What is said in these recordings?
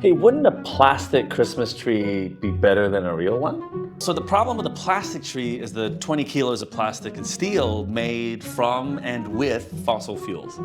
Hey, wouldn't a plastic Christmas tree be better than a real one? So the problem with a plastic tree is the 20 kilos of plastic and steel made from and with fossil fuels.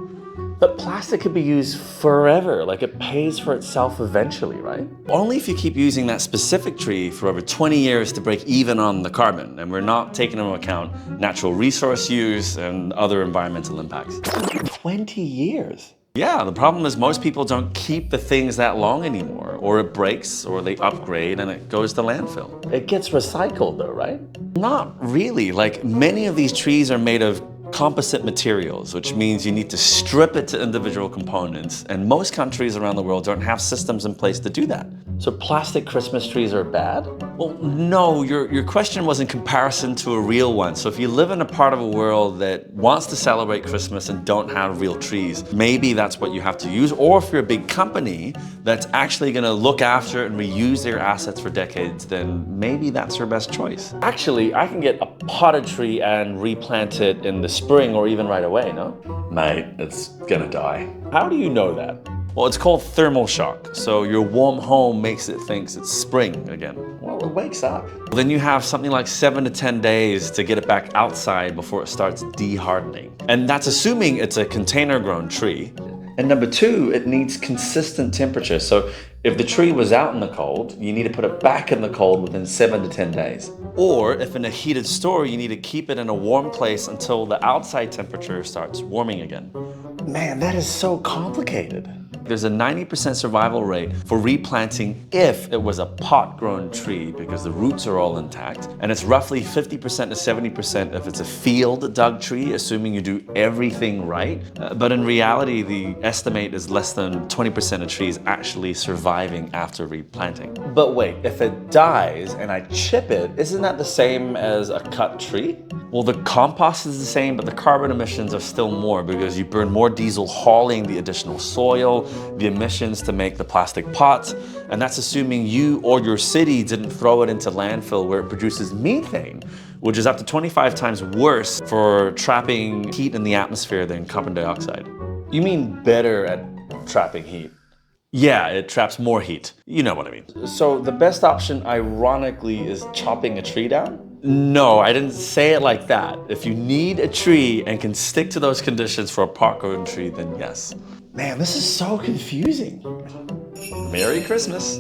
But plastic could be used forever, like it pays for itself eventually, right? Only if you keep using that specific tree for over 20 years to break even on the carbon, and we're not taking into account natural resource use and other environmental impacts. 20 years? Yeah, the problem is most people don't keep the things that long anymore, or it breaks, or they upgrade and it goes to landfill. It gets recycled though, right? Not really. Like, many of these trees are made of composite materials, which means you need to strip it to individual components, and most countries around the world don't have systems in place to do that. So plastic Christmas trees are bad? Well, no, your question was in comparison to a real one. So if you live in a part of a world that wants to celebrate Christmas and don't have real trees, maybe that's what you have to use. Or if you're a big company that's actually gonna look after and reuse their assets for decades, then maybe that's your best choice. Actually, I can get a potted tree and replant it in the spring or even right away, no? Mate, it's gonna die. How do you know that? Well, it's called thermal shock. So your warm home makes it think it's spring again. Well, it wakes up. Then you have something like 7 to 10 days to get it back outside before it starts dehardening. And that's assuming it's a container-grown tree. And number two, it needs consistent temperature. So if the tree was out in the cold, you need to put it back in the cold within 7 to 10 days. Or if in a heated store, you need to keep it in a warm place until the outside temperature starts warming again. Man, that is so complicated. There's a 90% survival rate for replanting if it was a pot-grown tree because the roots are all intact. And it's roughly 50% to 70% if it's a field dug tree, assuming you do everything right. But in reality, the estimate is less than 20% of trees actually surviving after replanting. But wait, if it dies and I chip it, isn't that the same as a cut tree? Well, the compost is the same, but the carbon emissions are still more because you burn more diesel hauling the additional soil, the emissions to make the plastic pots, and that's assuming you or your city didn't throw it into landfill where it produces methane, which is up to 25 times worse for trapping heat in the atmosphere than carbon dioxide. You mean better at trapping heat? Yeah, it traps more heat. You know what I mean. So the best option, ironically, is chopping a tree down? No, I didn't say it like that. If you need a tree and can stick to those conditions for a pot-grown tree, then yes. Man, this is so confusing. Merry Christmas.